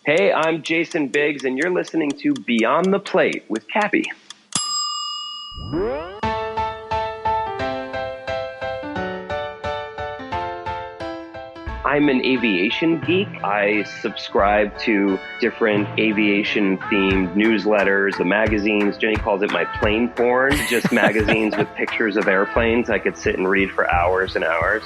Hey, I'm Jason Biggs, and you're listening to Beyond the Plate with Cappy. I'm an aviation geek. I subscribe to different aviation-themed newsletters, the magazines. Jenny calls it my plane porn, just magazines with pictures of airplanes I could sit and read for hours and hours.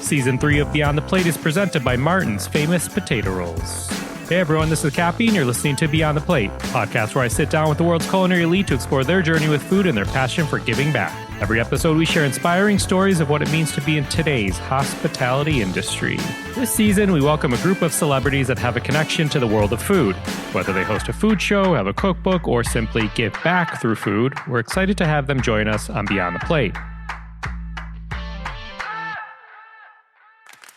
Season 3 of Beyond the Plate is presented by Martin's Famous Potato Rolls. Hey everyone, this is Cappy, and you're listening to Beyond the Plate, a podcast where I sit down with the world's culinary elite to explore their journey with food and their passion for giving back. Every episode, we share inspiring stories of what it means to be in today's hospitality industry. This season, we welcome a group of celebrities that have a connection to the world of food. Whether they host a food show, have a cookbook, or simply give back through food, we're excited to have them join us on Beyond the Plate.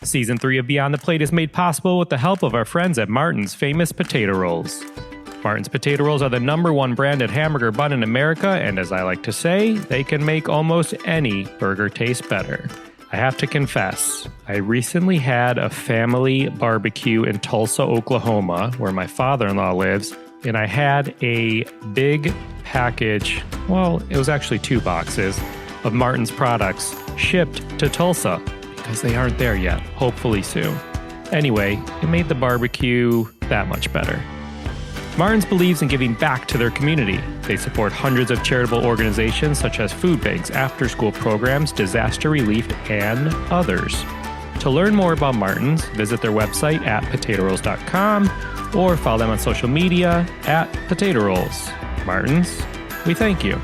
Season 3 of Beyond the Plate is made possible with the help of our friends at Martin's Famous Potato Rolls. Martin's Potato Rolls are the #1 branded hamburger bun in America, and as I like to say, they can make almost any burger taste better. I have to confess, I recently had a family barbecue in Tulsa, Oklahoma, where my father-in-law lives, and I had a big package, well, it was actually 2 boxes, of Martin's products shipped to Tulsa, because they aren't there yet, hopefully soon. Anyway, it made the barbecue that much better. Martin's believes in giving back to their community. They support hundreds of charitable organizations such as food banks, after-school programs, disaster relief, and others. To learn more about Martin's, visit their website at potatorolls.com or follow them on social media at Potato Rolls. Martin's, we thank you.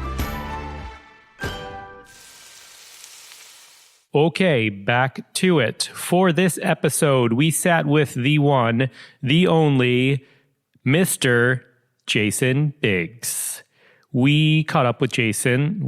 Okay, back to it. For this episode, we sat with the one, the only, Mr. Jason Biggs. We caught up with Jason.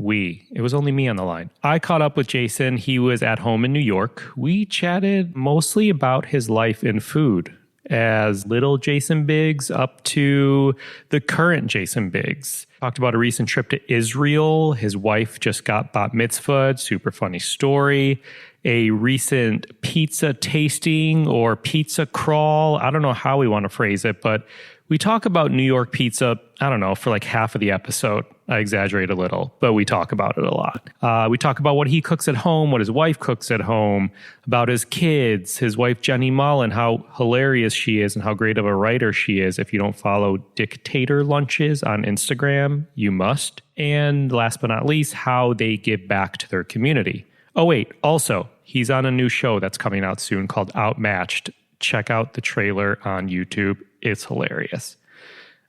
It was only me on the line. I caught up with Jason. He was at home in New York. We chatted mostly about his life in food, as little Jason Biggs up to the current Jason Biggs. Talked about a recent trip to Israel. His wife just got bat mitzvahed. Super funny story. A recent pizza tasting or pizza crawl. I don't know how we want to phrase it, but we talk about New York pizza, I don't know, for like half of the episode. I exaggerate a little, but we talk about it a lot. We talk about what he cooks at home, what his wife cooks at home, about his kids, his wife Jenny Mullen, how hilarious she is and how great of a writer she is. If you don't follow Dictator Lunches on Instagram, you must. And last but not least, how they give back to their community. Oh wait, also, he's on a new show that's coming out soon called Outmatched. Check out the trailer on YouTube. It's hilarious.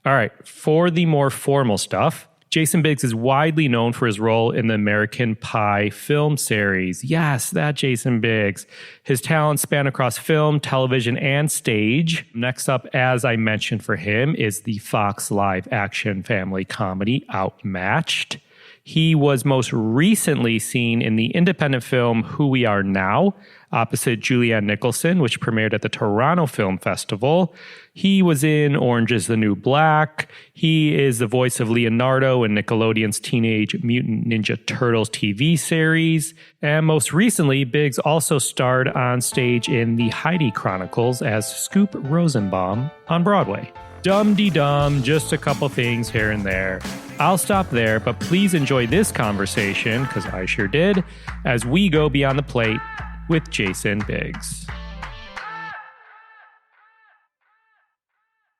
All right, for the more formal stuff, Jason Biggs is widely known for his role in the American Pie film series. Yes, that Jason Biggs. His talents span across film, television, and stage. Next up, as I mentioned for him, is the Fox live action family comedy Outmatched. He was most recently seen in the independent film Who We Are Now, opposite Julianne Nicholson, which premiered at the Toronto Film Festival. He was in Orange is the New Black. He is the voice of Leonardo in Nickelodeon's Teenage Mutant Ninja Turtles TV series. And most recently, Biggs also starred on stage in the Heidi Chronicles as Scoop Rosenbaum on Broadway. Dum-de-dum, just a couple things here and there. I'll stop there, but please enjoy this conversation, because I sure did, as we go Beyond the Plate with Jason Biggs.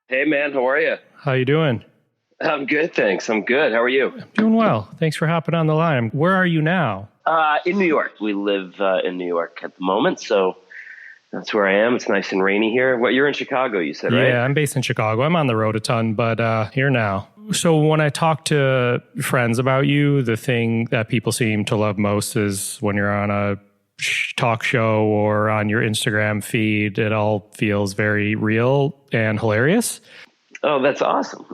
Hey, man, how are you? How you doing? I'm good, thanks. I'm good. How are you? I'm doing well. Thanks for hopping on the line. Where are you now? In New York. We live in New York at the moment, so that's where I am. It's nice and rainy here. You're in Chicago, you said, right? Yeah, I'm based in Chicago. I'm on the road a ton, but here now. So when I talk to friends about you, the thing that people seem to love most is when you're on a talk show or on your Instagram feed, it all feels very real and hilarious. Oh, that's awesome.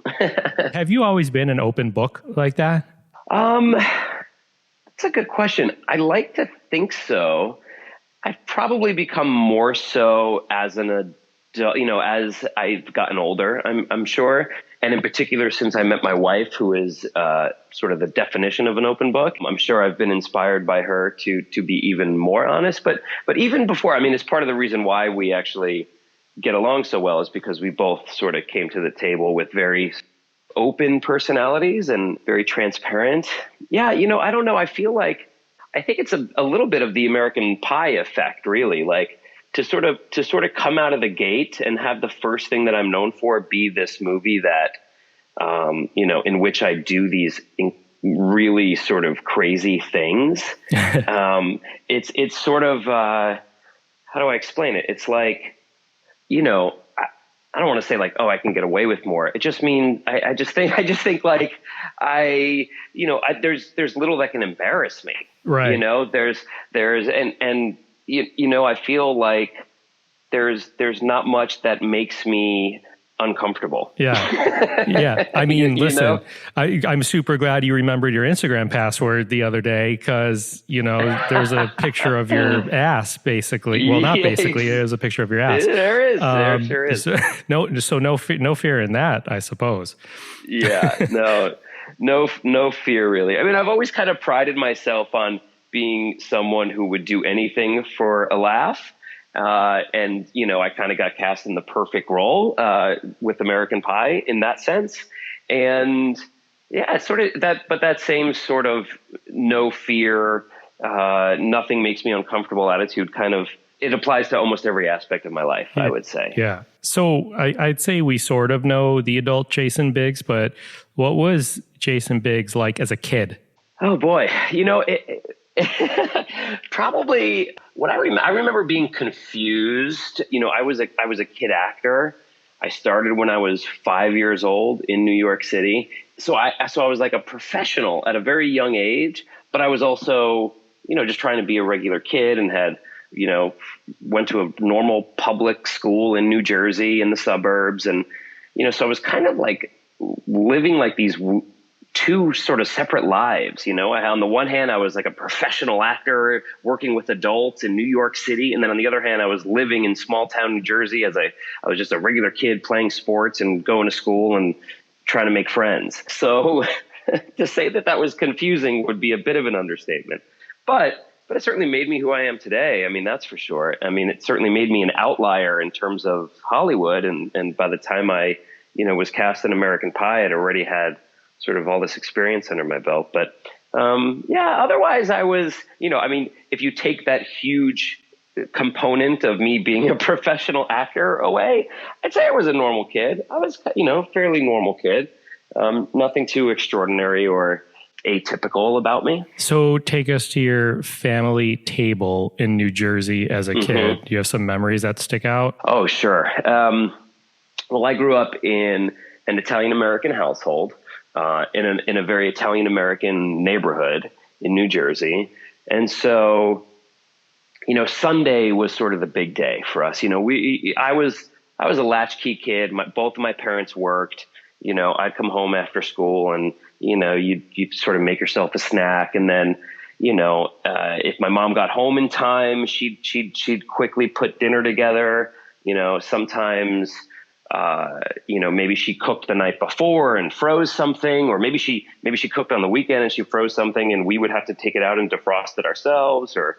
Have you always been an open book like that? That's a good question. I like to think so. I've probably become more so as an adult, as I've gotten older, I'm sure. And in particular, since I met my wife, who is sort of the definition of an open book, I'm sure I've been inspired by her to be even more honest. But even before, it's part of the reason why we actually get along so well is because we both sort of came to the table with very open personalities and very transparent. Yeah, I don't know. I think it's a little bit of the American Pie effect, really. Like to sort of come out of the gate and have the first thing that I'm known for be this movie that, in which I do these really sort of crazy things. It's sort of, how do I explain it? It's like, I don't want to say like, oh, I can get away with more. It just means I just think like there's little that can embarrass me. Right. I feel like there's not much that makes me uncomfortable. Yeah. Yeah. I mean, listen, I'm super glad you remembered your Instagram password the other day because, there's a picture of your ass, basically. Well, not basically, it was a picture of your ass. There is. There sure is. So no fear in that, I suppose. Yeah. No fear, really. I mean, I've always kind of prided myself on being someone who would do anything for a laugh. And I kind of got cast in the perfect role with American Pie in that sense. And yeah, it's sort of that, but that same sort of no fear, nothing makes me uncomfortable attitude it applies to almost every aspect of my life, I would say. Yeah. So I'd say we sort of know the adult Jason Biggs, but what was Jason Biggs like as a kid? Oh boy. Probably what I remember being confused. I was a kid actor. I started when I was 5 years old in New York City. So I was like a professional at a very young age, but I was also, just trying to be a regular kid and had, went to a normal public school in New Jersey in the suburbs. And, so I was kind of like living like these two sort of separate lives. On the one hand, I was like a professional actor working with adults in New York City. And then on the other hand, I was living in small town New Jersey as I was just a regular kid playing sports and going to school and trying to make friends. So to say that was confusing would be a bit of an understatement, but it certainly made me who I am today. I mean, that's for sure. I mean, it certainly made me an outlier in terms of Hollywood. And by the time I, was cast in American Pie, I'd already had sort of all this experience under my belt. But otherwise I was, if you take that huge component of me being a professional actor away, I'd say I was a normal kid. I was, fairly normal kid. Nothing too extraordinary or atypical about me. So take us to your family table in New Jersey as a kid. Do you have some memories that stick out? Oh, sure. Well, I grew up in an Italian-American household. In a very Italian-American neighborhood in New Jersey. And so, Sunday was sort of the big day for us. I was a latchkey kid. Both of my parents worked. I'd come home after school and, you'd sort of make yourself a snack. And then, if my mom got home in time, she'd quickly put dinner together. Sometimes, maybe she cooked the night before and froze something, or maybe she cooked on the weekend and she froze something and we would have to take it out and defrost it ourselves, or,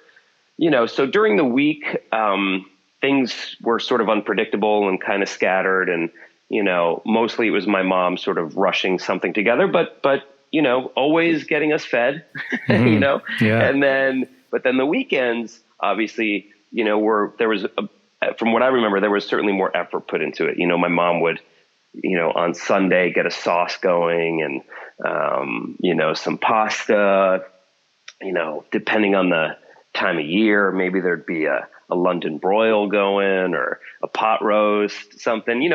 so during the week, things were sort of unpredictable and kind of scattered. And, mostly it was my mom sort of rushing something together, but, always getting us fed, Yeah. But then the weekends, obviously, from what I remember, there was certainly more effort put into it. My mom would, on Sunday get a sauce going and, some pasta, depending on the time of year, maybe there'd be a London broil going or a pot roast, something,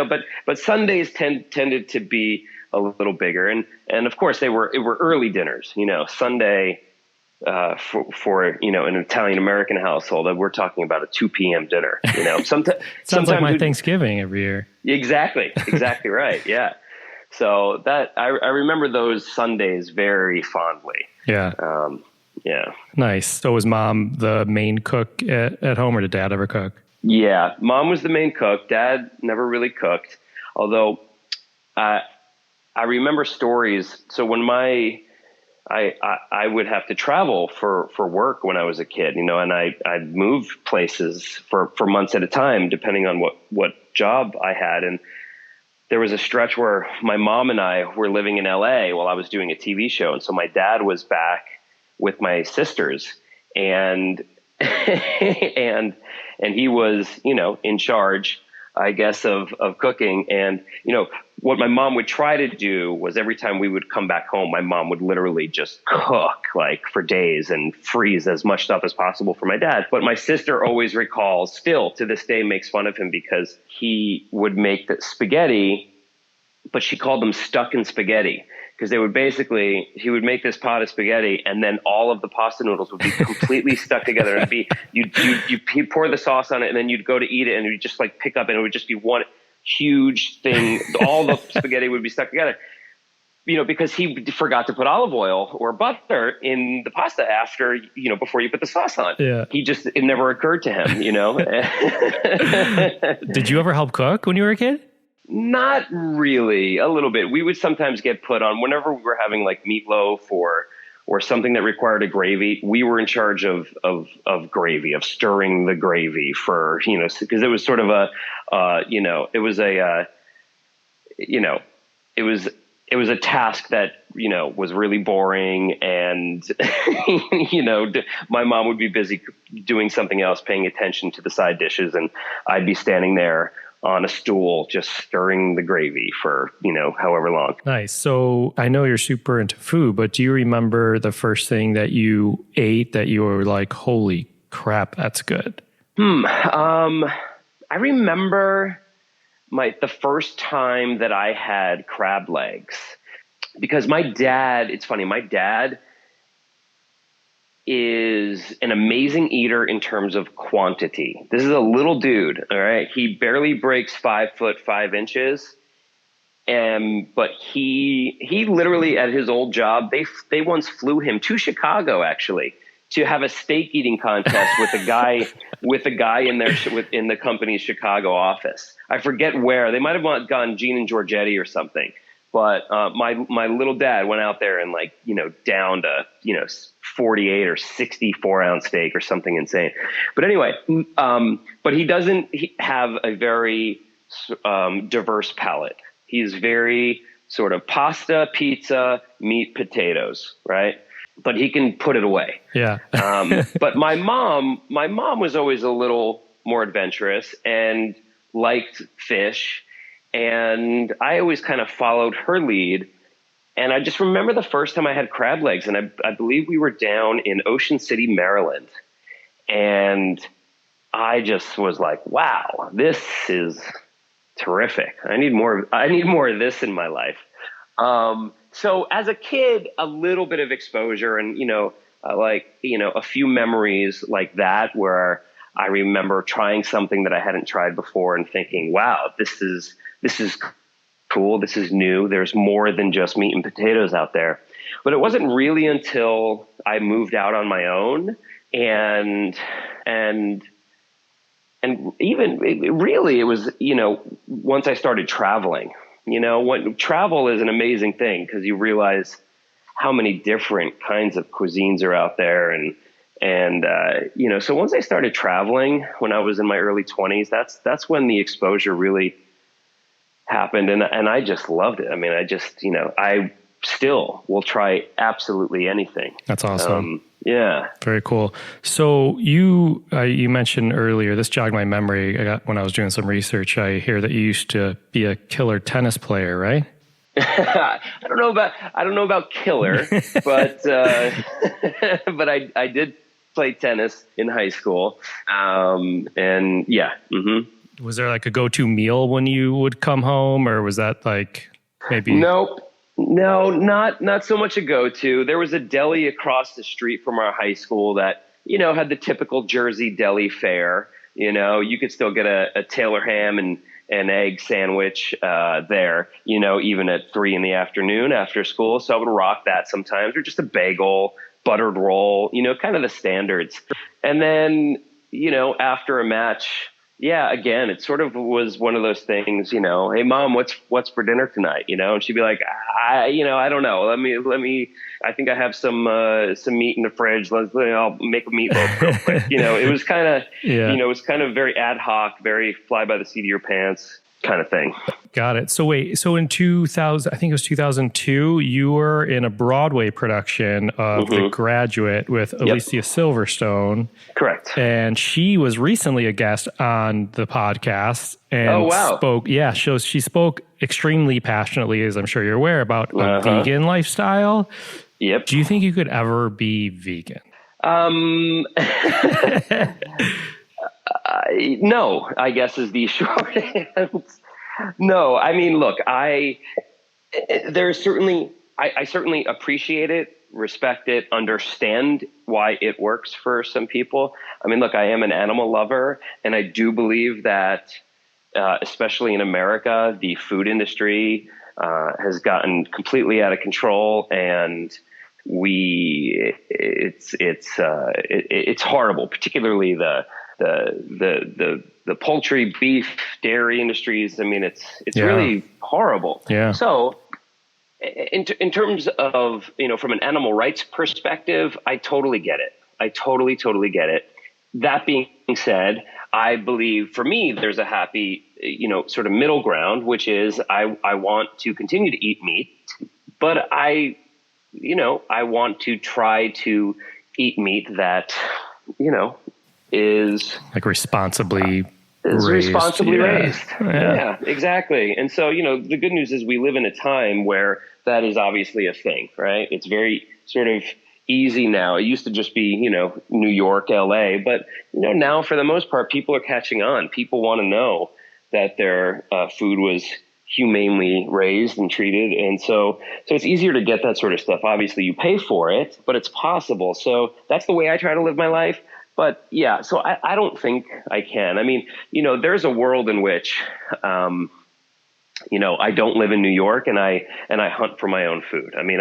but Sundays tended to be a little bigger. And of course it were early dinners, Sunday, for an Italian-American household, we're talking about a 2 p.m. dinner, Sounds like my Thanksgiving every year. Exactly right. Yeah. So that I remember those Sundays very fondly. Yeah. Yeah. Nice. So was mom the main cook at home, or did dad ever cook? Yeah. Mom was the main cook. Dad never really cooked, although I remember stories. So when my I would have to travel for work when I was a kid, and I'd move places for months at a time, depending on what job I had. And there was a stretch where my mom and I were living in LA while I was doing a TV show. And so my dad was back with my sisters, and, and he was, in charge, I guess, of cooking. And, what my mom would try to do was every time we would come back home, my mom would literally just cook like for days and freeze as much stuff as possible for my dad. But my sister always recalls, still to this day, makes fun of him because he would make the spaghetti, but she called them stuck in spaghetti. Because he would make this pot of spaghetti, and then all of the pasta noodles would be completely stuck together. And you'd pour the sauce on it, and then you'd go to eat it, and you'd just like pick up, and it would just be one huge thing. All the spaghetti would be stuck together, because he forgot to put olive oil or butter in the pasta after, before you put the sauce on. Yeah. It never occurred to him, Did you ever help cook when you were a kid? Not really. A little bit. We would sometimes get put on whenever we were having like meatloaf or something that required a gravy. We were in charge of gravy, of stirring the gravy for, because it was sort of it was a task that, was really boring. And, my mom would be busy doing something else, paying attention to the side dishes. And I'd be standing there on a stool, just stirring the gravy for, however long. Nice. So I know you're super into food, but do you remember the first thing that you ate that you were like, holy crap, that's good? I remember the first time that I had crab legs, because it's funny, my dad is an amazing eater in terms of quantity. This is a little dude, all right? He barely breaks 5'5". But he literally, at his old job, they once flew him to Chicago, actually, to have a steak eating contest with a guy in the company's Chicago office. I forget where. They might have gone Gene and Giorgetti or something. But my little dad went out there and downed a 48 or 64 ounce steak or something insane. But anyway, but he doesn't have a very diverse palate. He's very sort of pasta, pizza, meat, potatoes, right? But he can put it away. Yeah. But my mom was always a little more adventurous and liked fish. And I always kind of followed her lead. And I just remember the first time I had crab legs, and I believe we were down in Ocean City, Maryland. And I just was like, wow, this is terrific. I need more of this in my life. So as a kid, a little bit of exposure and, a few memories like that, where I remember trying something that I hadn't tried before and thinking, wow, this is cool. This is new. There's more than just meat and potatoes out there. But it wasn't really until I moved out on my own and even it was, once I started traveling, travel is an amazing thing because you realize how many different kinds of cuisines are out there. So once I started traveling when I was in my early 20s, that's when the exposure really happened. And I just loved it. I mean, I still will try absolutely anything. That's awesome. Yeah. Very cool. So you mentioned earlier, this jogged my memory. When I was doing some research, I hear that you used to be a killer tennis player, right? I don't know about killer, but but I did play tennis in high school. And yeah. Mm-hmm. Was there like a go-to meal when you would come home, or was that like maybe? Nope. No, not so much a go-to. There was a deli across the street from our high school that, had the typical Jersey deli fare. You could still get a Taylor ham and an egg sandwich there, even at 3 p.m. after school. So I would rock that sometimes, or just a bagel, buttered roll, kind of the standards. And then, after a match, yeah, again, it sort of was one of those things, hey mom, what's for dinner tonight, and she'd be like, I don't know. Let me, I think I have some meat in the fridge. I'll make a meatloaf real quick. It was kind of, Yeah. it was kind of very ad hoc, very fly by the seat of your pants kind of thing. Got it. So wait, so in 2000, I think it was 2002, you were in a Broadway production of The Graduate with Alicia Silverstone. Correct. And she was recently a guest on the podcast and Oh, wow. she spoke extremely passionately, as I'm sure you're aware, about a vegan lifestyle. Yep. Do you think you could ever be vegan? No, I guess is the short answer. No, I mean, look, I certainly appreciate it, respect it, understand why it works for some people. I mean, look, I am an animal lover, and I do believe that, especially in America, the food industry has gotten completely out of control, and it's horrible, particularly the poultry, beef, dairy industries. I mean, it's really horrible. Yeah. So in terms of, from an animal rights perspective, I totally get it. I totally get it. That being said, I believe for me, there's a happy, sort of middle ground, which is I want to continue to eat meat, but I want to try to eat meat that, is like responsibly raised. Yeah, exactly. And so, the good news is we live in a time where that is obviously a thing, right? It's very sort of easy now. It used to just be, New York, LA, but, now for the most part, people are catching on. People want to know that their food was humanely raised and treated. And so it's easier to get that sort of stuff. Obviously you pay for it, but it's possible. So that's the way I try to live my life. But yeah, so I don't think I can. I mean, there's a world in which, I don't live in New York and I hunt for my own food. I mean,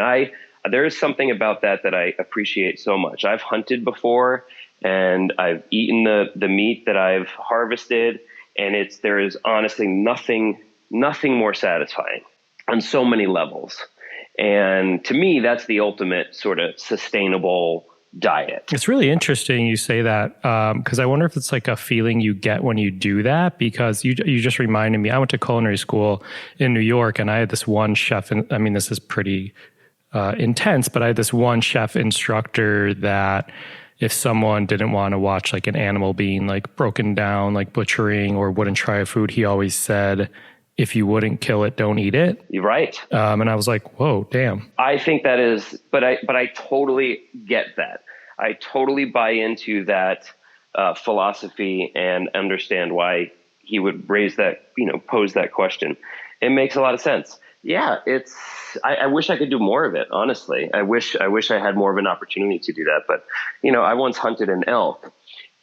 there is something about that I appreciate so much. I've hunted before and I've eaten the meat that I've harvested, and there is honestly nothing more satisfying on so many levels. And to me, that's the ultimate sort of sustainable diet. It's really interesting you say that, because I wonder if it's like a feeling you get when you do that, because you just reminded me, I went to culinary school in New York and I had this one chef, and I mean, this is pretty intense, but I had this one chef instructor that if someone didn't want to watch like an animal being like broken down, like butchering, or wouldn't try a food, he always said, if you wouldn't kill it, don't eat it. You're right. And I was like, whoa, damn. I think that is, but I totally get that. I totally buy into that philosophy and understand why he would pose that question. It makes a lot of sense. Yeah, I wish I could do more of it, honestly. I wish I had more of an opportunity to do that. But, I once hunted an elk,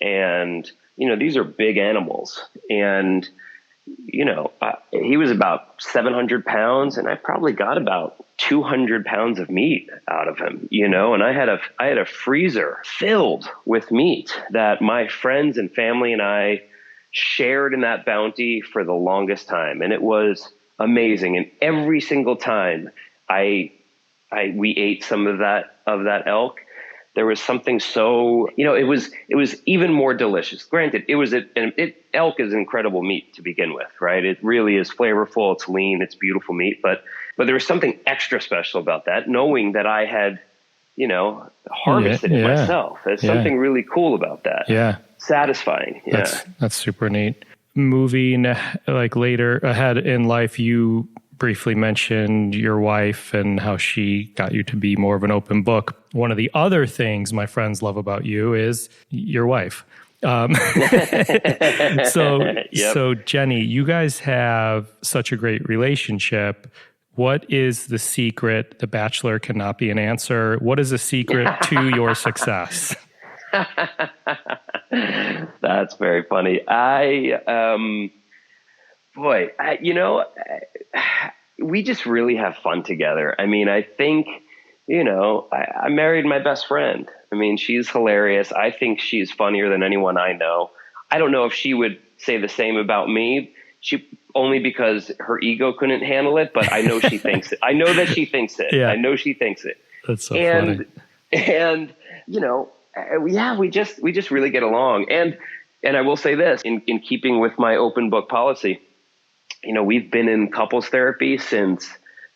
and, these are big animals, and he was about 700 pounds, and I probably got about 200 pounds of meat out of him, and I had a freezer filled with meat that my friends and family and I shared in that bounty for the longest time. And it was amazing. And every single time we ate some of that elk, there was something so, it was even more delicious. Granted, elk is incredible meat to begin with, right? It really is flavorful. It's lean. It's beautiful meat. But there was something extra special about that, knowing that I had, harvested it myself. There's something really cool about that. Yeah. Satisfying. Yeah. That's super neat. Moving like later ahead in life, you briefly mentioned your wife and how she got you to be more of an open book. One of the other things my friends love about you is your wife. So Jenny, you guys have such a great relationship. What is the secret? The Bachelor cannot be an answer. What is the secret to your success? That's very funny. We just really have fun together. I mean, I think, I married my best friend. I mean, she's hilarious. I think she's funnier than anyone I know. I don't know if she would say the same about me. She only because her ego couldn't handle it, but I know she thinks it. I know that she thinks it. Yeah. I know she thinks it. That's so funny. And we just really get along. And I will say this, in keeping with my open book policy, we've been in couples therapy since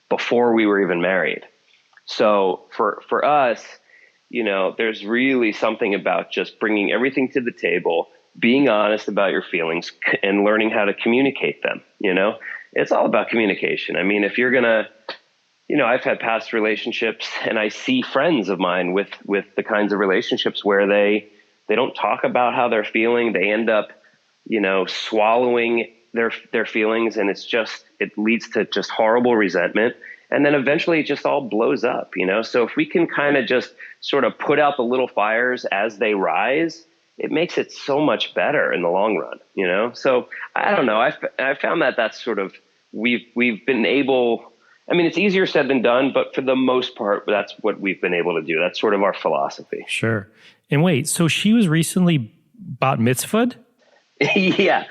before we were even married. So for us, there's really something about just bringing everything to the table, being honest about your feelings, and learning how to communicate them. It's all about communication. I mean, if you're going to, I've had past relationships, and I see friends of mine with the kinds of relationships where they don't talk about how they're feeling. They end up, swallowing their feelings, and it leads to just horrible resentment. And then eventually it just all blows up, So if we can kind of just sort of put out the little fires as they rise, it makes it so much better in the long run, So I don't know. I found that that's sort of, we've been able, I mean, it's easier said than done, but for the most part, that's what we've been able to do. That's sort of our philosophy. Sure. And wait, so she was recently bat mitzvahed? Yeah.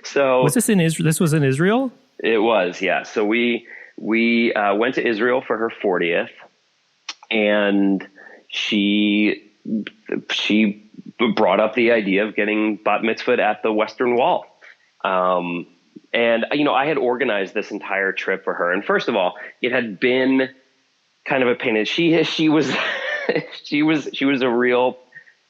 So was this in Israel? This was in Israel? It was, yeah. So we went to Israel for her 40th, and she brought up the idea of getting bat mitzvahed at the Western Wall. And, I had organized this entire trip for her. And first of all, it had been kind of a pain. She was, she was a real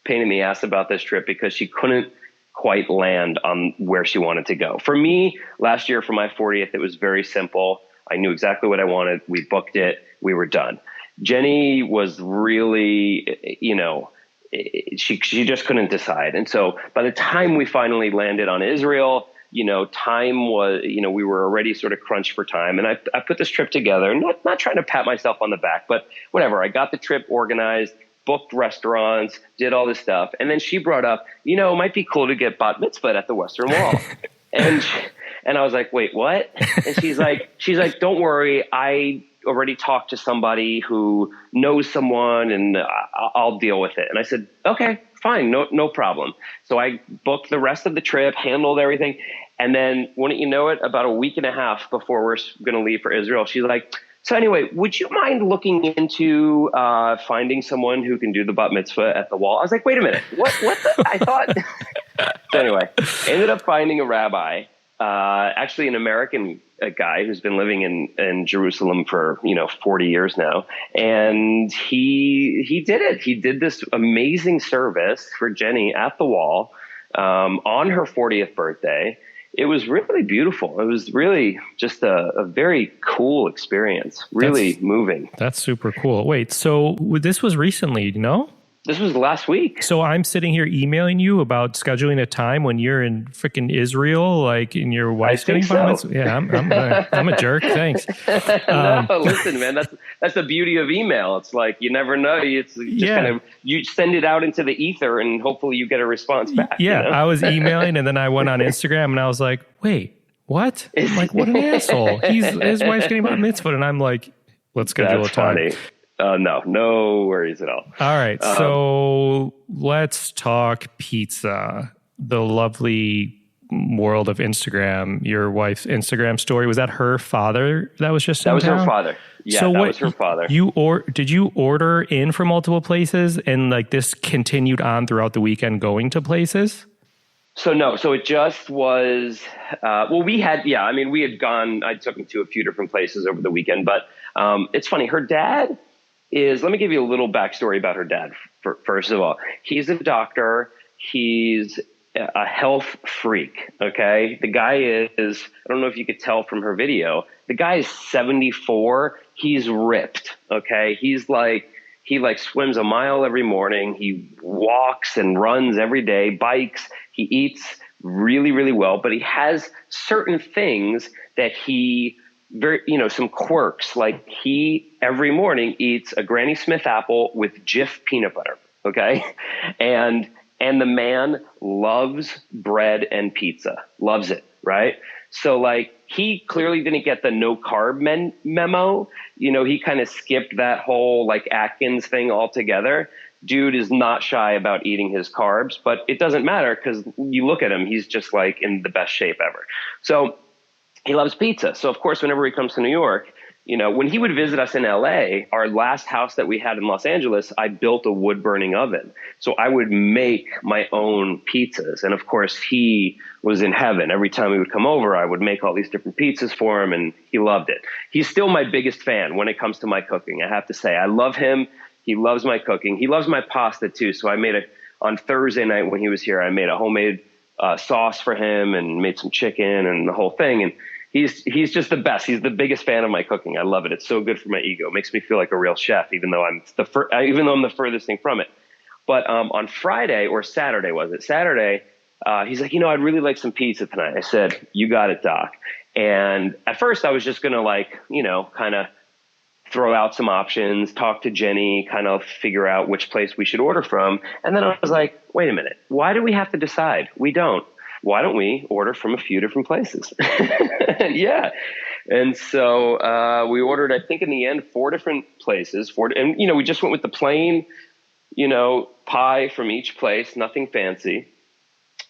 pain in the ass about this trip because she couldn't quite land on where she wanted to go. For me, last year for my 40th, it was very simple. I knew exactly what I wanted. We booked it. We were done. Jenny was really, she just couldn't decide. And so by the time we finally landed on Israel, time was, we were already sort of crunched for time. And I put this trip together, not trying to pat myself on the back, but whatever. I got the trip organized, booked restaurants, did all this stuff. And then she brought up, it might be cool to get bat mitzvahed at the Western Wall. And I was like, wait, what? And she's like, don't worry. I already talked to somebody who knows someone, and I'll deal with it. And I said, okay, fine. No problem. So I booked the rest of the trip, handled everything. And then wouldn't you know it, about a week and a half before we're going to leave for Israel, she's like, so anyway, would you mind looking into finding someone who can do the bat mitzvah at the wall? I was like, wait a minute, what I thought. So anyway, ended up finding a rabbi, actually an American guy who's been living in Jerusalem for 40 years now, and he did it. He did this amazing service for Jenny at the wall on her 40th birthday. It was really beautiful. It was really just a very cool experience. Really moving. That's super cool. Wait, so this was recently, This was last week. So I'm sitting here emailing you about scheduling a time when you're in freaking Israel, like in your wife's getting so. Yeah, I'm a jerk. Thanks. No, listen, man, that's the beauty of email. It's like you never know. It's just kind of you send it out into the ether, and hopefully you get a response back. Yeah, I was emailing, and then I went on Instagram, and I was like, wait, what? I'm like, what an asshole. His wife's getting bat mitzvah, and I'm like, let's schedule a time. Funny. No worries at all. All right. So let's talk pizza. The lovely world of Instagram. Your wife's Instagram story. Was that her father that was just in town? That was her father. Yeah, so that was her father. Did you order in from multiple places, and like this continued on throughout the weekend going to places? So no, so it just was, we had gone, I took him to a few different places over the weekend, but it's funny. Her dad let me give you a little backstory about her dad. First of all, he's a doctor. He's a health freak. Okay. The guy is, I don't know if you could tell from her video, the guy is 74. He's ripped. Okay. He swims a mile every morning. He walks and runs every day, bikes. He eats really, really well, but he has certain things that some quirks, like he every morning eats a Granny Smith apple with Jif peanut butter. Okay. And the man loves bread and pizza, loves it. Right. So he clearly didn't get the no carb memo. He kind of skipped that whole Atkins thing altogether. dude is not shy about eating his carbs, but it doesn't matter because you look at him, he's just like in the best shape ever. So he loves pizza. So of course, whenever he comes to New York, when he would visit us in LA, our last house that we had in Los Angeles, I built a wood burning oven. So I would make my own pizzas. And of course, he was in heaven. Every time he would come over, I would make all these different pizzas for him, and he loved it. He's still my biggest fan when it comes to my cooking. I have to say, I love him. He loves my cooking. He loves my pasta too. So I made on Thursday night when he was here, I made a homemade sauce for him and made some chicken and the whole thing. And he's just the best. He's the biggest fan of my cooking. I love it. It's so good for my ego. It makes me feel like a real chef, even though I'm the furthest thing from it. But on Friday or Saturday, was it? Saturday, he's like, I'd really like some pizza tonight. I said, you got it, Doc. And at first I was just going to kind of throw out some options, talk to Jenny, kind of figure out which place we should order from. And then I was like, wait a minute. Why do we have to decide? We don't. Why don't we order from a few different places? Yeah. And so we ordered, I think in the end, 4 different places. And, we just went with the plain, pie from each place, nothing fancy.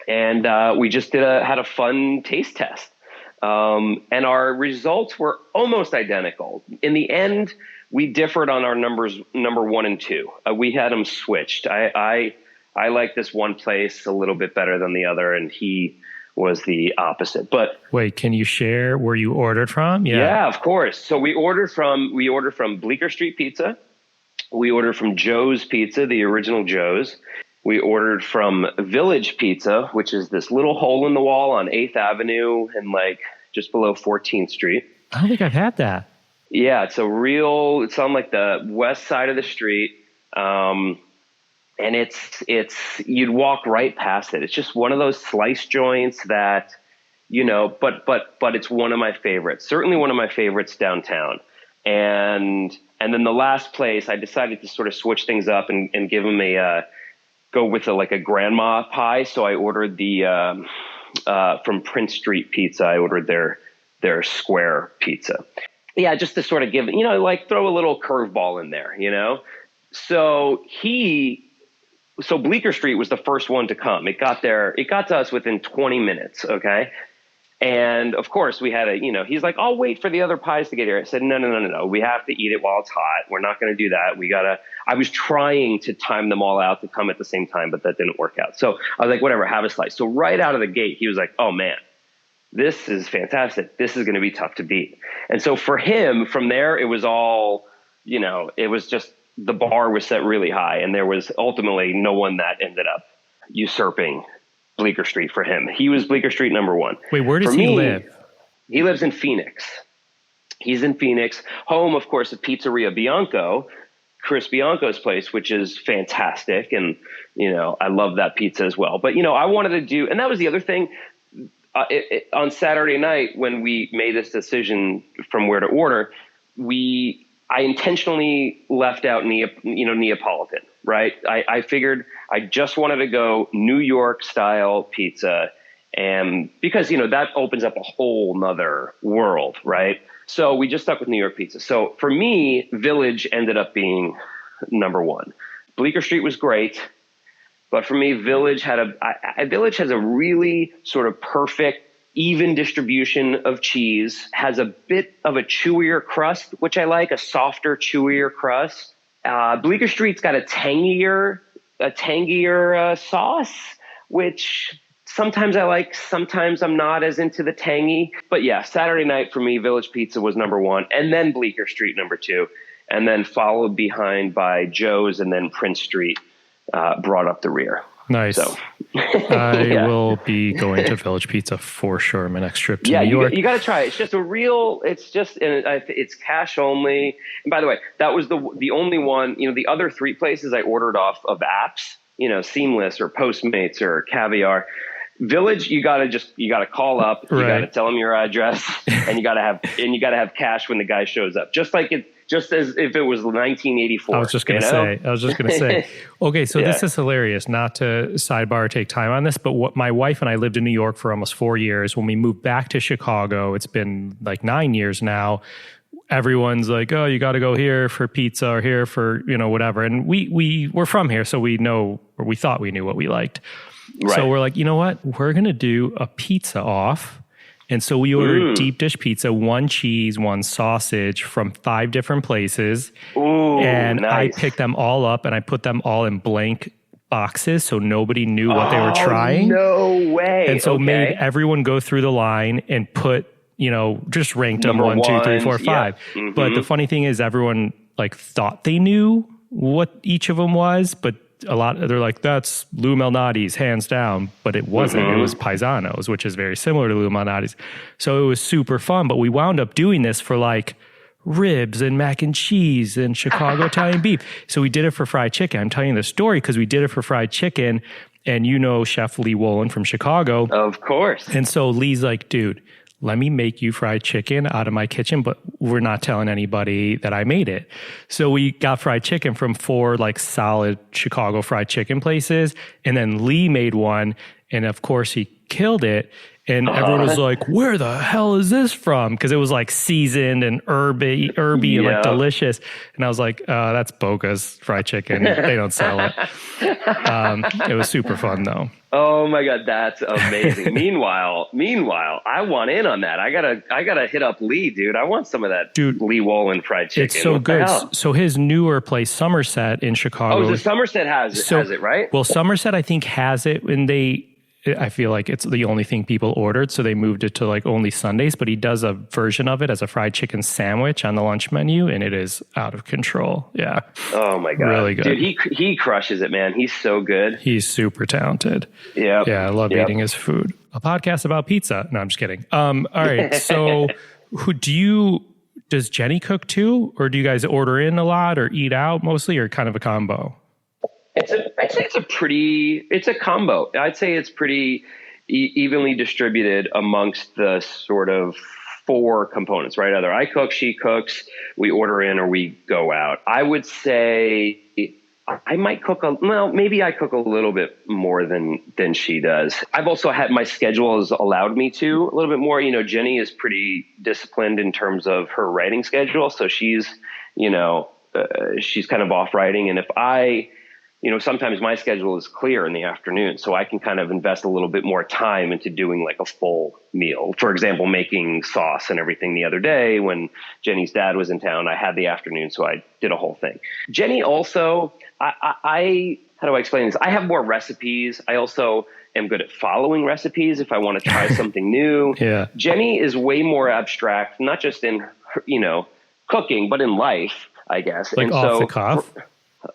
And we just had a fun taste test. And our results were almost identical. In the end, we differed on our numbers, number 1 and 2. We had them switched. I like this one place a little bit better than the other, and he was the opposite. But wait, can you share where you ordered from? Yeah, of course. So we ordered from Bleecker Street Pizza. We ordered from Joe's Pizza, the original Joe's. We ordered from Village Pizza, which is this little hole in the wall on 8th Avenue and just below 14th Street. I don't think I've had that. Yeah, it's on like the west side of the street. And it's you'd walk right past it. It's just one of those slice joints that, but it's one of my favorites. Certainly one of my favorites downtown. And then the last place, I decided to sort of switch things up and give him go with a grandma pie. So I ordered from Prince Street Pizza. I ordered their square pizza. Yeah, just to sort of give, throw a little curveball in there, So Bleecker Street was the first one to come. It got to us within 20 minutes. Okay. And of course we had he's like, I'll wait for the other pies to get here. I said, no. We have to eat it while it's hot. We're not going to do that. I was trying to time them all out to come at the same time, but that didn't work out. So I was like, whatever, have a slice. So right out of the gate, he was like, oh man, this is fantastic. This is going to be tough to beat. And so for him from there, it was all, it was just, the bar was set really high, and there was ultimately no one that ended up usurping Bleecker Street for him. He was Bleecker Street number 1. Wait, where does he live? He lives in Phoenix. He's in Phoenix, home, of course, of Pizzeria Bianco, Chris Bianco's place, which is fantastic. And, I love that pizza as well. But, I wanted to do, and that was the other thing, on Saturday night when we made this decision from where to order, I intentionally left out Neapolitan, right? I figured I just wanted to go New York style pizza, and because, that opens up a whole nother world, right? So we just stuck with New York pizza. So for me, Village ended up being number 1. Bleecker Street was great, but for me, Village has a really sort of perfect, even distribution of cheese, has a bit of a chewier crust, which I like, a softer, chewier crust. Bleecker Street's got a tangier sauce, which sometimes I like, sometimes I'm not as into the tangy. But yeah, Saturday night for me, Village Pizza was number 1, and then Bleecker Street number 2, and then followed behind by Joe's, and then Prince Street brought up the rear. Nice. So, I will be going to Village Pizza for sure. My next trip to New York. You got to try it. It's just it's cash only. And by the way, that was the only one. The other 3 places I ordered off of apps. Seamless or Postmates or Caviar. Village, you got to call up. You got to tell them your address, and you got to have cash when the guy shows up. Just as if it was 1984. I was just going to say. Okay, so this is hilarious. Not to sidebar or take time on this, but my wife and I lived in New York for almost 4 years. When we moved back to Chicago, it's been like 9 years now. everyone's like, oh, you got to go here for pizza or here for, whatever. And we're from here, so we know, or we thought we knew what we liked. Right. So we're like, you know what? We're going to do a pizza off. And so we ordered deep dish pizza, 1 cheese, 1 sausage from 5 different places. Ooh, and nice. I picked them all up and I put them all in blank boxes so nobody knew what they were trying. No way. And so made everyone go through the line and put, just ranked them 1, 2, 3, 4, 5. Yeah. Mm-hmm. But the funny thing is everyone thought they knew what each of them was, but they're like, that's Lou Malnati's hands down, but it wasn't. It was Paisano's, which is very similar to Lou Malnati's. So it was super fun, but we wound up doing this for ribs and mac and cheese and Chicago Italian beef. So we did it for fried chicken. I'm telling you the story because we did it for fried chicken, and Chef Lee Wolin from Chicago. Of course. And so Lee's like, dude, let me make you fried chicken out of my kitchen, but we're not telling anybody that I made it. So we got fried chicken from 4 solid Chicago fried chicken places. And then Lee made one. And of course he killed it. And everyone was like, where the hell is this from? Because it was seasoned and herby and delicious. And I was like, that's Boca's fried chicken. They don't sell it. It was super fun though. Oh my God, that's amazing. Meanwhile, I want in on that. I gotta hit up Lee, dude. I want some of that Lee Wolin fried chicken. It's so good. So his newer place, Somerset in Chicago. Oh, the Somerset has it, right? Well, Somerset I think has it, and I feel like it's the only thing people ordered, so they moved it to only Sundays, but he does a version of it as a fried chicken sandwich on the lunch menu, and it is out of control. Yeah. Oh my God. Really good. Dude, he crushes it, man. He's so good. He's super talented. Yeah. Yeah, I love eating his food. A podcast about pizza. No, I'm just kidding. All right. So does Jenny cook too, or do you guys order in a lot or eat out mostly, or kind of a combo? I'd say it's a combo. I'd say it's pretty evenly distributed amongst the sort of 4 components, right? Either I cook, she cooks, we order in, or we go out. I would say I might cook maybe I cook a little bit more than she does. I've also had, my schedule has allowed me to a little bit more. Jenny is pretty disciplined in terms of her writing schedule. So she's kind of off writing. And if sometimes my schedule is clear in the afternoon, so I can kind of invest a little bit more time into doing a full meal. For example, making sauce and everything the other day when Jenny's dad was in town, I had the afternoon, so I did a whole thing. Jenny also, how do I explain this? I have more recipes. I also am good at following recipes if I want to try something new. Yeah. Jenny is way more abstract, not just in her, cooking, but in life, I guess. Off the cuff?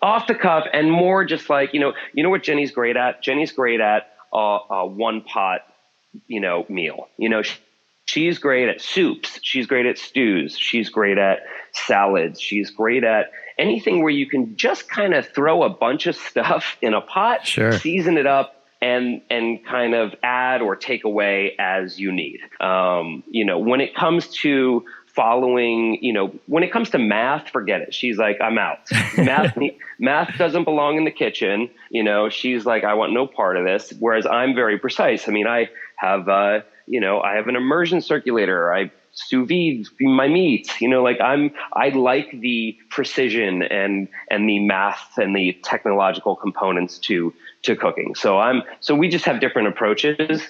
Off the cuff, and more just what Jenny's great at? Jenny's great at a one pot, meal. She's great at soups. She's great at stews. She's great at salads. She's great at anything where you can just kind of throw a bunch of stuff in a pot, season it up, and kind of add or take away as you need. When it comes to following, when it comes to math, forget it. She's like, I'm out. Math doesn't belong in the kitchen. She's like, I want no part of this. Whereas I'm very precise. I mean, I have, I have an immersion circulator. I sous vide my meats. I like the precision and the math and the technological components to cooking. So we just have different approaches.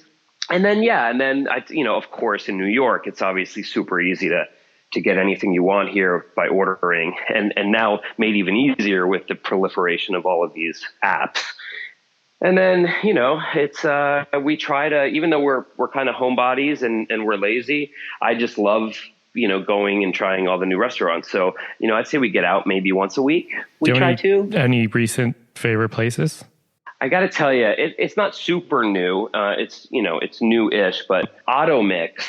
And then, of course, in New York, it's obviously super easy to get anything you want here by ordering, and now made even easier with the proliferation of all of these apps. And then, it's we try to, even though we're kind of homebodies and we're lazy, I just love going and trying all the new restaurants. So I'd say we get out maybe once a week. We try to. Any recent favorite places? I got to tell you, it's not super new. It's new-ish, but Auto Mix.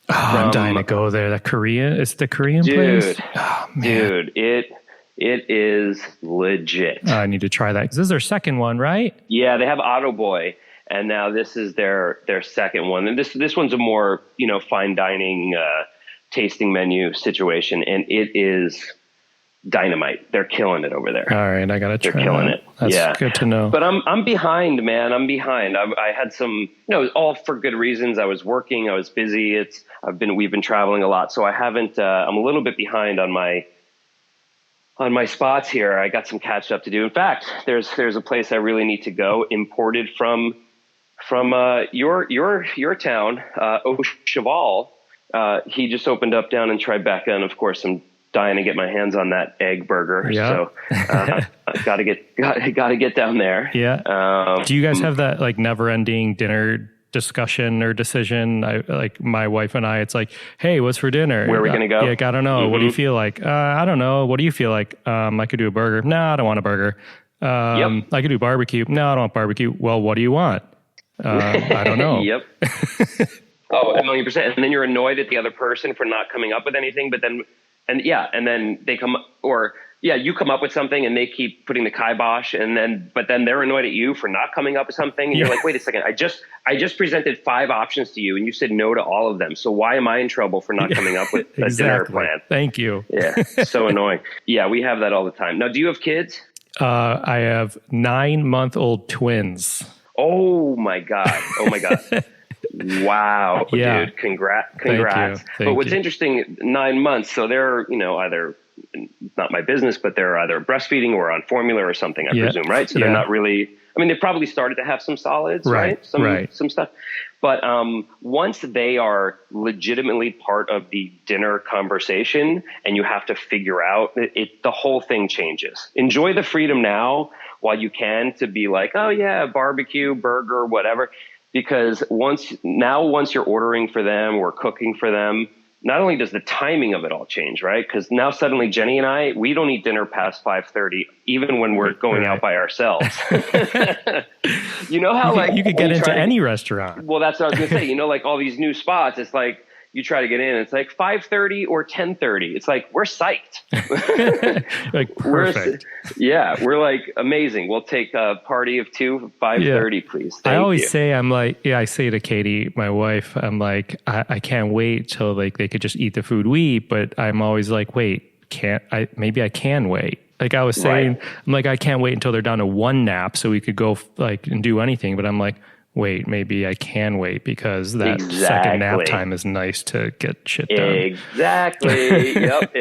I'm dying to go there. It's the Korean place? Oh, man. Dude, it is legit. I need to try that. This is their second one, right? Yeah, they have Auto Boy, and now this is their second one. And this one's a more, fine dining tasting menu situation, and it is dynamite. They're killing it over there. All right, I gotta try. They're killing it. That's good to know. But I'm behind, man. I'm behind. I had some, all for good reasons. I was working. I was busy. We've been traveling a lot, so I haven't. I'm a little bit behind on my spots here. I got some catch up to do. In fact, there's a place I really need to go, imported from your town, Au Cheval. He just opened up down in Tribeca, and of course I'm dying to get my hands on that egg burger. Yeah. So got to get down there. Yeah. Do you guys have that like never ending dinner discussion or decision? Like my wife and I, it's like, hey, what's for dinner? Where are we going to go? Yeah, I don't know. Mm-hmm. What do you feel like? I don't know. What do you feel like? I could do a burger. No, I don't want a burger. I could do barbecue. No, I don't want barbecue. Well, what do you want? I don't know. Yep. Oh, 1,000,000%. And then you're annoyed at the other person for not coming up with anything, but then they come, or you come up with something and they keep putting the kibosh, but then they're annoyed at you for not coming up with something. And you're like, wait a second, I just presented 5 options to you and you said no to all of them. So why am I in trouble for not coming up with a dinner plan? Thank you. Yeah. So annoying. Yeah. We have that all the time. Now, do you have kids? I have 9-month-old twins. Oh my God. Wow, yeah. Dude, congrats. Thank But what's you. interesting, 9 months, so they're, either, not my business, but they're either breastfeeding or on formula or something, I presume, right? So they're not really, they've probably started to have some solids, right? Some stuff. But once they are legitimately part of the dinner conversation and you have to figure out, the whole thing changes. Enjoy the freedom now while you can to be like, oh yeah, barbecue, burger, whatever. Because once you're ordering for them or cooking for them, not only does the timing of it all change, right? Because now suddenly Jenny and we don't eat dinner past 5:30, even when we're going out by ourselves. You know how you could get into any restaurant. Well, that's what I was going to say. Like all these new spots, it's like you try to get in, it's like 5:30 or 10:30. It's like we're psyched. Like perfect. We're like amazing. We'll take a party of 2, 5:30, please. I always say, I say to Katie, my wife, I'm like, I can't wait till like they could just eat the food we eat, but I'm always like, wait, maybe I can wait. Like I was saying, I'm like, I can't wait until they're down to 1 nap so we could go like and do anything. But I'm like, wait, maybe I can wait because that second nap time is nice to get shit done. Exactly. Yep.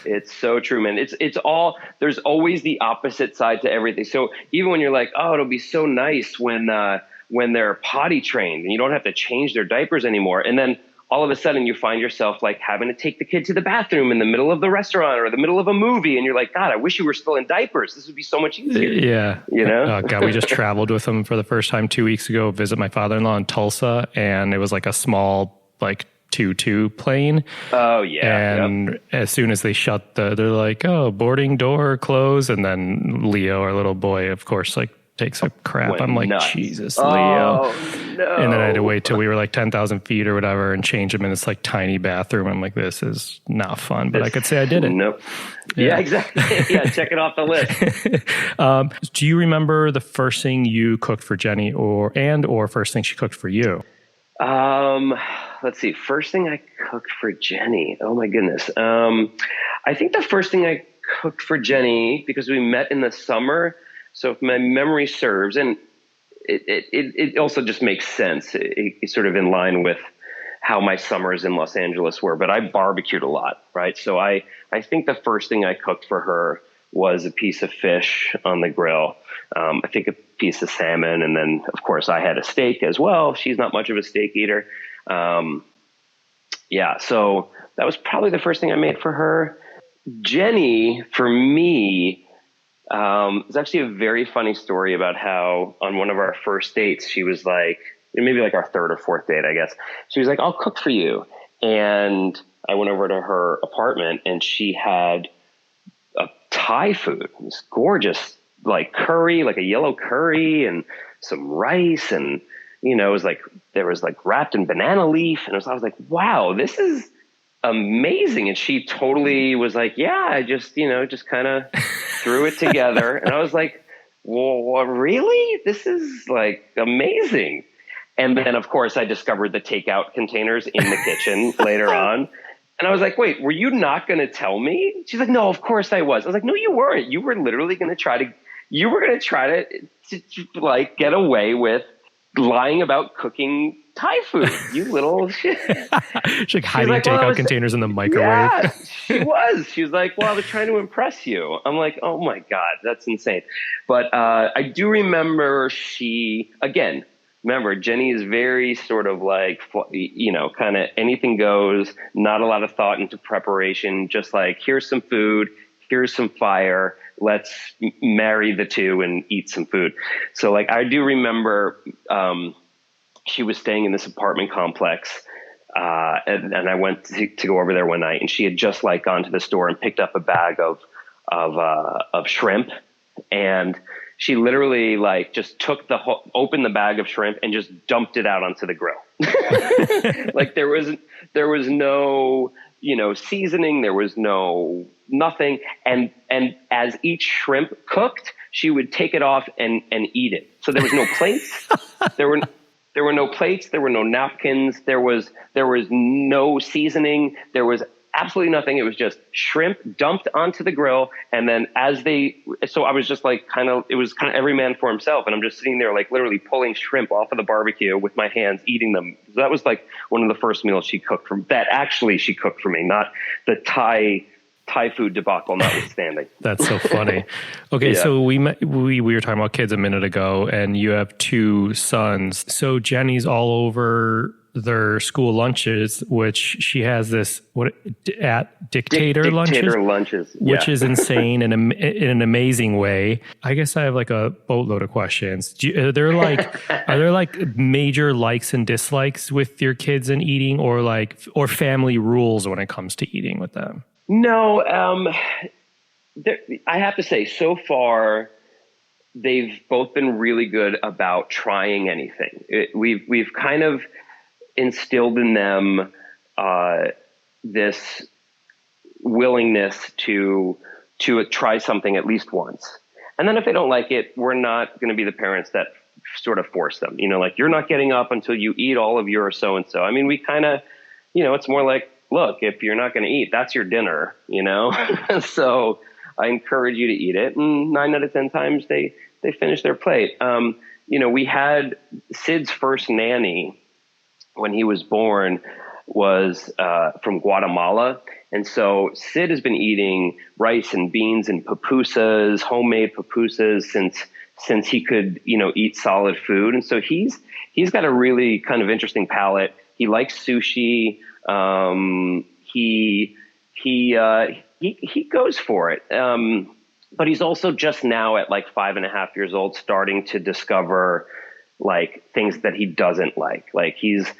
It's so true, man. It's all, there's always the opposite side to everything. So even when you're like, oh, it'll be so nice when they're potty trained and you don't have to change their diapers anymore. And then all of a sudden you find yourself like having to take the kid to the bathroom in the middle of the restaurant or the middle of a movie. And you're like, God, I wish you were still in diapers. This would be so much easier. Yeah. Oh, God, we just traveled with them for the first time 2 weeks ago, visit my father-in-law in Tulsa. And it was like a small, like 2-2 plane. Oh, yeah. And as soon as they shut they're like, oh, boarding door close. And then Leo, our little boy, of course, like takes a crap. I'm like, nuts. Jesus, Leo. No. And then I had to wait till we were like 10,000 feet or whatever and change him in this like tiny bathroom. I'm like, this is not fun, but I could say I did it. Nope. Yeah, exactly. Yeah, check it off the list. Do you remember the first thing you cooked for Jenny or first thing she cooked for you? Let's see. First thing I cooked for Jenny. Oh my goodness. I think the first thing I cooked for Jenny, because we met in the summer, so if my memory serves, and it also just makes sense. It's sort of in line with how my summers in Los Angeles were, but I barbecued a lot, right? So I think the first thing I cooked for her was a piece of fish on the grill. I think a piece of salmon. And then of course I had a steak as well. She's not much of a steak eater. So that was probably the first thing I made for her. Jenny, for me, it's actually a very funny story about how on one of our first dates, she was like, maybe like our 3rd or 4th date, I guess. She was like, I'll cook for you. And I went over to her apartment and she had a Thai food. It was gorgeous, like curry, like a yellow curry and some rice. And, it was like, there was like wrapped in banana leaf. And I was like, wow, this is amazing. And she totally was like, yeah, I just kind of threw it together. And I was like, well, really? This is like amazing. And then of course I discovered the takeout containers in the kitchen later on. And I was like, wait, were you not going to tell me? She's like, no, of course I was. I was like, no, you weren't. You were literally going to try to like get away with lying about cooking Thai food. You little shit. She's like hiding takeout containers in the microwave. Yeah, she was. She was like, well, I was trying to impress you. I'm like, oh my God, that's insane. But I do remember remember, Jenny is very sort of like, kind of anything goes, not a lot of thought into preparation, just like, here's some food, here's some fire, let's marry the two and eat some food. So like, I do remember she was staying in this apartment complex, and I went to go over there one night, and she had just like gone to the store and picked up a bag of shrimp, and she literally like just opened the bag of shrimp and just dumped it out onto the grill. Like there was no, seasoning. There was nothing. And as each shrimp cooked, she would take it off and eat it. So there was no plates. There were no plates. There were no napkins. There was no seasoning. There was absolutely nothing. It was just shrimp dumped onto the grill. And then so I was just like, it was kind of every man for himself. And I'm just sitting there, like literally pulling shrimp off of the barbecue with my hands, eating them. So that was like one of the first meals she cooked for me, not the Thai food debacle notwithstanding. That's so funny. Okay, yeah. So we were talking about kids a minute ago, and you have two sons. So Jenny's all over their school lunches, which she has this dictator lunches, yeah. Which is insane in an amazing way. I guess I have like a boatload of questions. Are there like major likes and dislikes with your kids in eating, or family rules when it comes to eating with them? No, I have to say, so far, they've both been really good about trying anything. We've kind of instilled in them this willingness to try something at least once. And then if they don't like it, we're not going to be the parents that sort of force them. Like, you're not getting up until you eat all of your so-and-so. I mean, we kind of, it's more like, look, if you're not going to eat, that's your dinner, So I encourage you to eat it. And 9 out of 10 times they finish their plate. We had Sid's first nanny when he was born was from Guatemala. And so Sid has been eating rice and beans and pupusas, homemade pupusas since he could, eat solid food. And so he's got a really kind of interesting palate. He likes sushi. He goes for it. But he's also just now at like 5.5 years old, starting to discover like things that he doesn't like. Like he's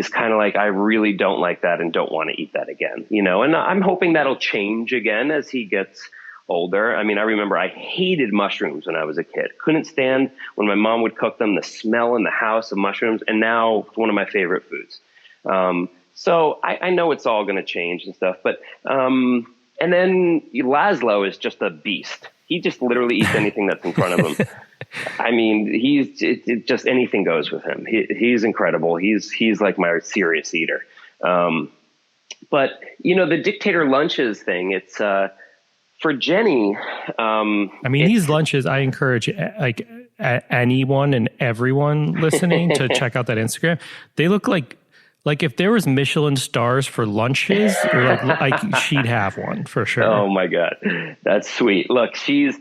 kind of like, I really don't like that and don't want to eat that again, and I'm hoping that'll change again as he gets older. I mean, I remember I hated mushrooms when I was a kid. Couldn't stand when my mom would cook them, the smell in the house of mushrooms. And now it's one of my favorite foods. So I know it's all going to change and stuff, but, and then Laszlo is just a beast. He just literally eats anything that's in front of him. I mean, it just anything goes with him. He's incredible. He's like my serious eater. But the dictator lunches thing, it's, for Jenny. These lunches, I encourage anyone and everyone listening to check out that Instagram. They look like if there was Michelin stars for lunches, like she'd have one for sure. Oh my God. That's sweet. Look, she's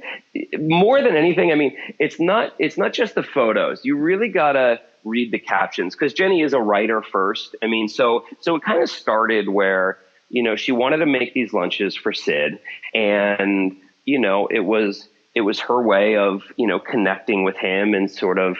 more than anything. I mean, it's not just the photos. You really gotta read the captions, because Jenny is a writer first. I mean, so it kind of started where, she wanted to make these lunches for Sid, and, it was her way of, connecting with him and sort of,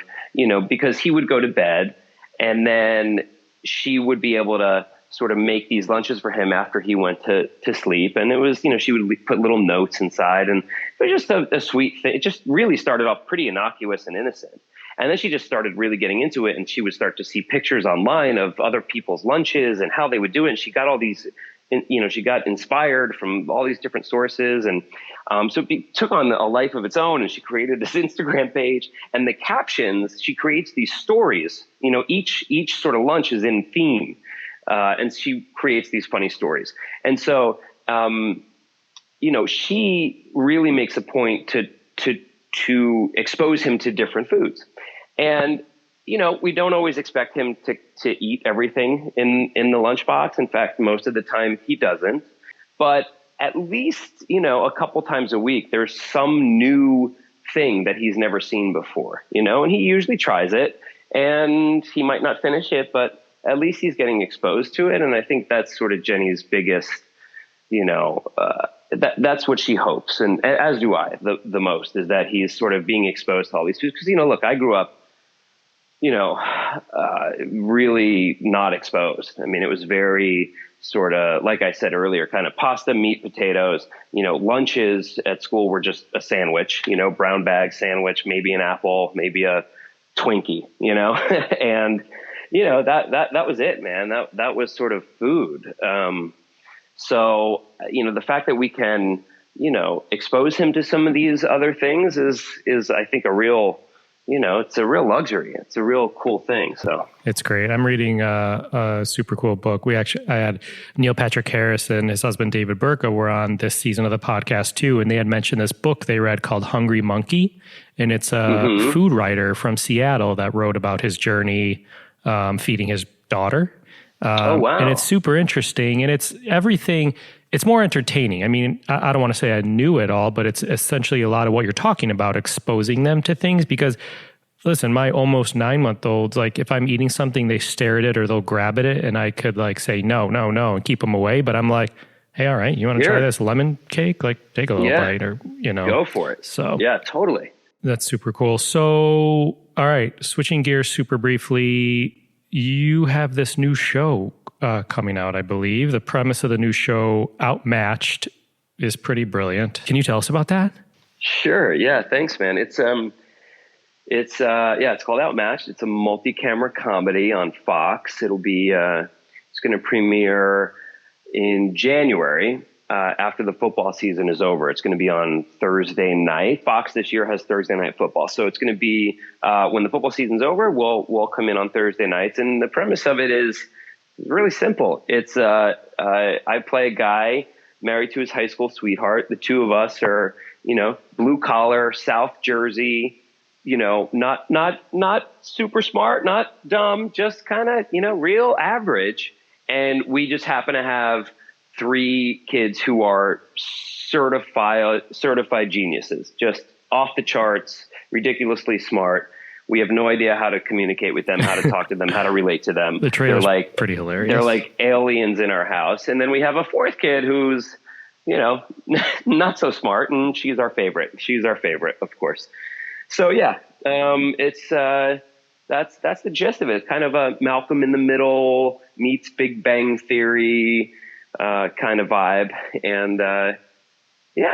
because he would go to bed, and then she would be able to sort of make these lunches for him after he went to sleep. And it was, she would put little notes inside, and it was just a sweet thing. It just really started off pretty innocuous and innocent. And then she just started really getting into it, and she would start to see pictures online of other people's lunches and how they would do it. And she got all these, she got inspired from all these different sources. And so it took on a life of its own, and she created this Instagram page. And the captions, she creates these stories. Each sort of lunch is in theme. And she creates these funny stories. And so, she really makes a point to expose him to different foods. And, we don't always expect him to eat everything in the lunchbox. In fact, most of the time he doesn't. But at least, a couple times a week, there's some new thing that he's never seen before, and he usually tries it, and he might not finish it, but at least he's getting exposed to it. And I think that's sort of Jenny's biggest, that's what she hopes. And as do I, the most, is that he's sort of being exposed to all these foods. Because, look, I grew up, really not exposed. I mean, it was very sort of, like I said earlier, kind of pasta, meat, potatoes. Lunches at school were just a sandwich, brown bag sandwich, maybe an apple, maybe a Twinkie, and, that was it, man. That was sort of food. So, the fact that we can, expose him to some of these other things is I think a real, it's a real luxury. It's a real cool thing. So it's great. I'm reading a super cool book. I had Neil Patrick Harris and his husband David Burka were on this season of the podcast too, and they had mentioned this book they read called Hungry Monkey, and it's a food writer from Seattle that wrote about his journey feeding his daughter. Oh, wow. And it's super interesting, and it's everything. It's more entertaining. I mean, I don't want to say I knew it all, but it's essentially a lot of what you're talking about, exposing them to things. Because, listen, my almost 9-month-olds, like if I'm eating something, they stare at it or they'll grab at it, and I could like say no, and keep them away. But I'm like, hey, all right, you want to try this lemon cake? Like, take a little bite, or go for it. So yeah, totally. That's super cool. So, all right, switching gears super briefly, you have this new show coming out, I believe. The premise of the new show, Outmatched, is pretty brilliant. Can you tell us about that? Sure. Yeah. Thanks, man. It's called Outmatched. It's a multi-camera comedy on Fox. It's going to premiere in January after the football season is over. It's going to be on Thursday night. Fox this year has Thursday night football, so it's going to be when the football season's over. We'll come in on Thursday nights, and the premise of it is really simple. It's I play a guy married to his high school sweetheart. The two of us are blue collar, South Jersey. Not super smart, not dumb, just kind of real average. And we just happen to have 3 kids who are certified geniuses, just off the charts, ridiculously smart. We have no idea how to communicate with them, how to talk to them, how to relate to them. The trailer's pretty hilarious. They're like aliens in our house. And then we have a 4th kid who's, not so smart, and she's our favorite. She's our favorite, of course. So yeah, it's that's the gist of it. It's kind of a Malcolm in the Middle meets Big Bang Theory kind of vibe, and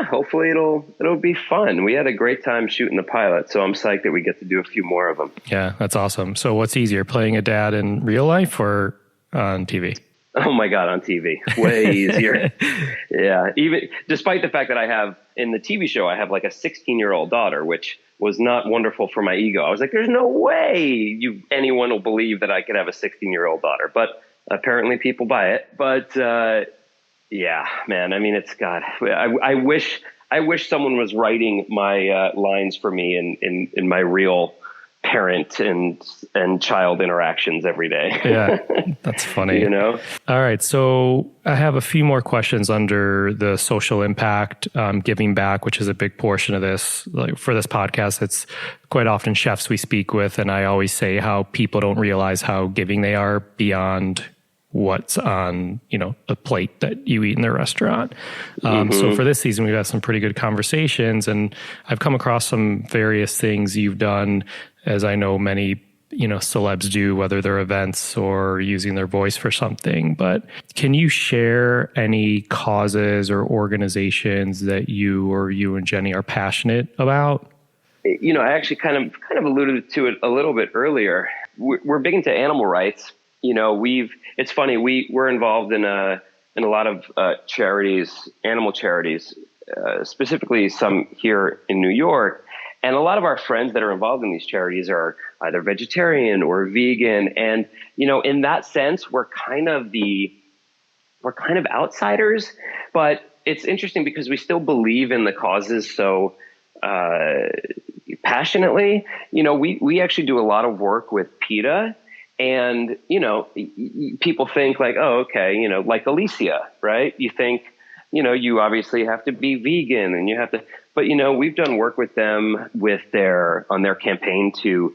hopefully it'll be fun. We had a great time shooting the pilot, so I'm psyched that we get to do a few more of them. Yeah, that's awesome. So what's easier, playing a dad in real life or on TV? Oh my God, on TV, way easier. Yeah, even despite the fact that I have in the TV show, I have like a 16-year-old daughter, which was not wonderful for my ego. I was like, there's no way anyone will believe that I could have a 16-year-old daughter, but apparently people buy it. But yeah, man, I mean, it's God. I wish someone was writing my lines for me in my real parent and child interactions every day. Yeah, that's funny. All right, so I have a few more questions under the social impact, giving back, which is a big portion of this. Like for this podcast, it's quite often chefs we speak with, and I always say how people don't realize how giving they are beyond what's on, a plate that you eat in their restaurant. So for this season, we've had some pretty good conversations, and I've come across some various things you've done, as I know many, celebs do, whether they're events or using their voice for something. But can you share any causes or organizations that you and Jenny are passionate about? I actually kind of alluded to it a little bit earlier. We're big into animal rights. It's funny, we're involved in a lot of charities, animal charities, specifically some here in New York. And a lot of our friends that are involved in these charities are either vegetarian or vegan. And, in that sense, we're kind of outsiders, but it's interesting because we still believe in the causes so passionately. We actually do a lot of work with PETA, and people think like, oh, okay, like Alicia, right? You think, you obviously have to be vegan and you have to, but we've done work with them on their campaign to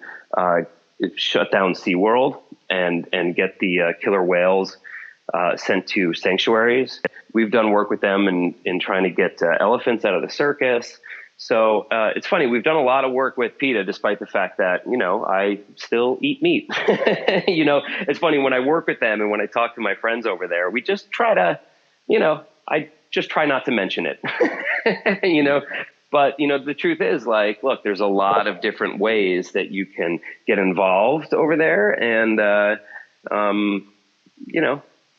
shut down SeaWorld and get the killer whales sent to sanctuaries. We've done work with them in trying to get elephants out of the circus. So it's funny. We've done a lot of work with PETA, despite the fact that, I still eat meat. It's funny when I work with them and when I talk to my friends over there, we just try to, I just try not to mention it, But, the truth is, like, look, there's a lot of different ways that you can get involved over there. And,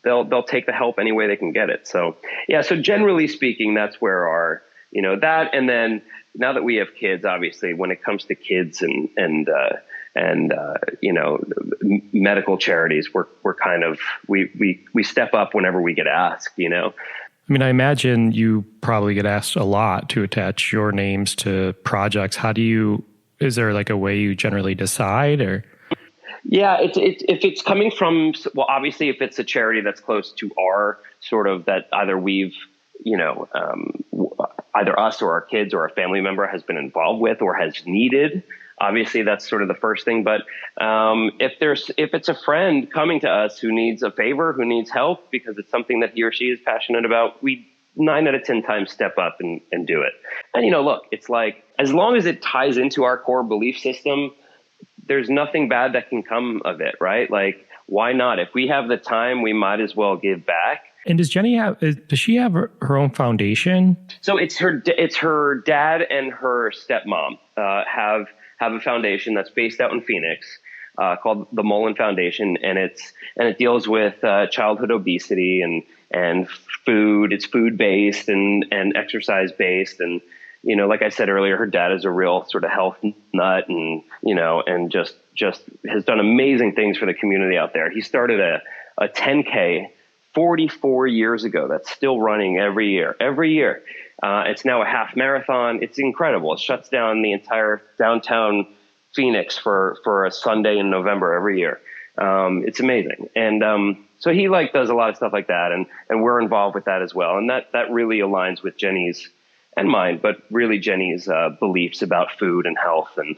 they'll take the help any way they can get it. So, yeah, so generally speaking, that's where our, that. And then now that we have kids, obviously, when it comes to kids and medical charities, we're kind of, we step up whenever we get asked, I mean, I imagine you probably get asked a lot to attach your names to projects. Is there like a way you generally decide, or? Yeah, if it's coming from, well, obviously if it's a charity that's close to our sort of, that either we've, either us or our kids or a family member has been involved with or has needed, obviously that's sort of the first thing. But if it's a friend coming to us who needs a favor, who needs help because it's something that he or she is passionate about, we 9 out of 10 times step up and do it. And, look, it's like, as long as it ties into our core belief system, there's nothing bad that can come of it, right? Like, why not? If we have the time, we might as well give back. And does she have her own foundation? So it's her dad and her stepmom have a foundation that's based out in Phoenix called the Mullen Foundation, and it deals with childhood obesity and food. It's food based and exercise based, and like I said earlier, her dad is a real sort of health nut, and and just has done amazing things for the community out there. He started a 10K 44 years ago that's still running every year. It's now a half marathon. It's incredible. It shuts down the entire downtown Phoenix for a Sunday in November every year. It's amazing. And so he does a lot of stuff like that, and we're involved with that as well. And that really aligns with Jenny's and mine, but really Jenny's beliefs about food and health. And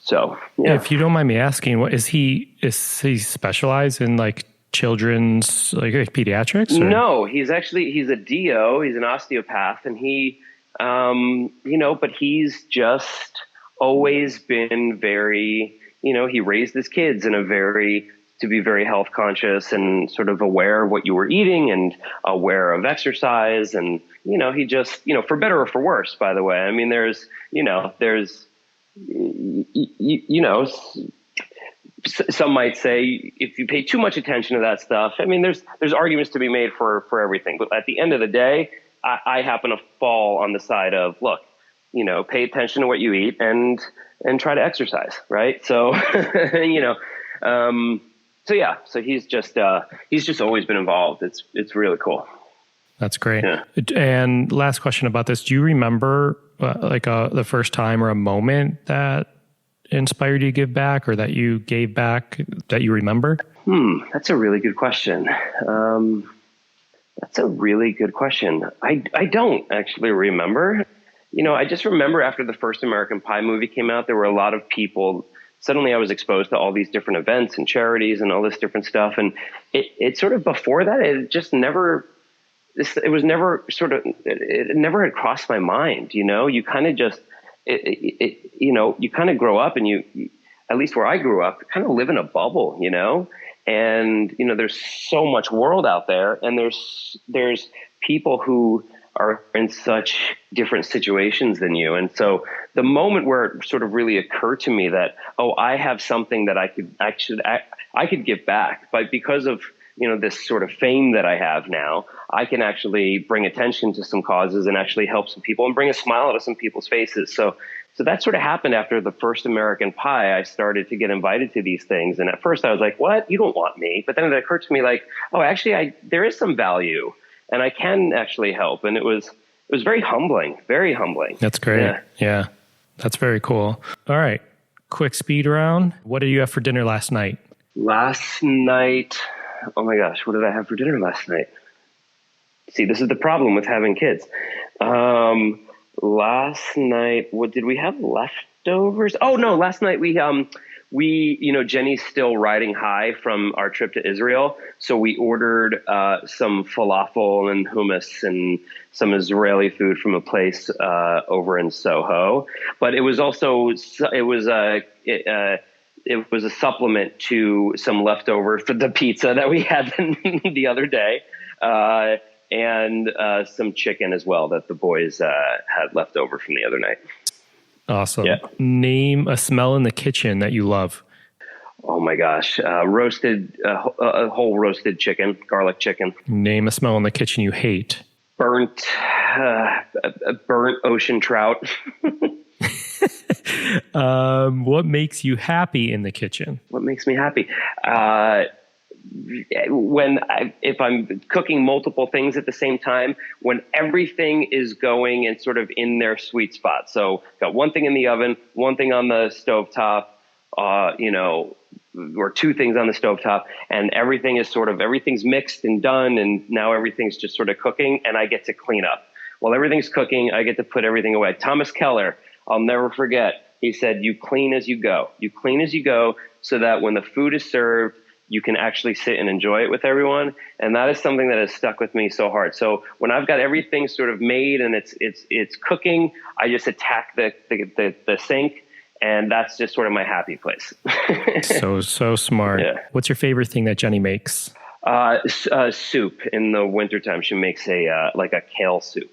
so, yeah. If you don't mind me asking, is he specialized in children's pediatrics? Or? No, he's a DO. He's an osteopath, and he, but he's just always been very, he raised his kids to be very health conscious and sort of aware of what you were eating and aware of exercise. And, he just, for better or for worse, by the way. I mean, there's some might say if you pay too much attention to that stuff, I mean, there's arguments to be made for everything. But at the end of the day, I happen to fall on the side of, look, pay attention to what you eat and try to exercise. Right. So, so he's just always been involved. It's really cool. That's great. Yeah. And last question about this. Do you remember the first time or a moment that inspired you to give back, or that you gave back that you remember? That's a really good question. I don't actually remember. I just remember after the first American Pie movie came out, there were a lot of people. Suddenly I was exposed to all these different events and charities and all this different stuff. And it sort of, before that, it never had crossed my mind. You kind of just, you kind of grow up and you, at least where I grew up, kind of live in a bubble, and, there's so much world out there, and there's people who are in such different situations than you. And so the moment where it sort of really occurred to me that, I have something that I could give back, but because of this sort of fame that I have now, I can actually bring attention to some causes and actually help some people and bring a smile to some people's faces. So that sort of happened after the first American Pie. I started to get invited to these things. And at first I was like, what? You don't want me. But then it occurred to me like, oh, actually, there is some value and I can actually help. And it was very humbling, very humbling. That's great. Yeah. That's very cool. All right. Quick speed round. What did you have for dinner last night? Last night, oh my gosh, what did I have for dinner last night? See, this is the problem with having kids. Last night, what did we have? Leftovers? Oh no, last night we Jenny's still riding high from our trip to Israel. So we ordered some falafel and hummus and some Israeli food from a place over in Soho. But it was also, it was a supplement to some leftover for the pizza that we had the other day. And some chicken as well that the boys had left over from the other night. Awesome. Yeah. Name a smell in the kitchen that you love. Oh my gosh. Roasted, a whole roasted chicken, garlic chicken. Name a smell in the kitchen you hate. Burnt ocean trout. What makes you happy in the kitchen? What makes me happy? If I'm cooking multiple things at the same time, when everything is going and sort of in their sweet spot. So got one thing in the oven, one thing on the stovetop, or two things on the stovetop, and everything's mixed and done, and now everything's just sort of cooking, and I get to clean up. While everything's cooking, I get to put everything away. Thomas Keller, I'll never forget, he said, you clean as you go. You clean as you go so that when the food is served, you can actually sit and enjoy it with everyone. And that is something that has stuck with me so hard. So when I've got everything sort of made and it's cooking, I just attack the sink, and that's just sort of my happy place. So smart. Yeah. What's your favorite thing that Jenny makes? Soup. In the wintertime, she makes a kale soup.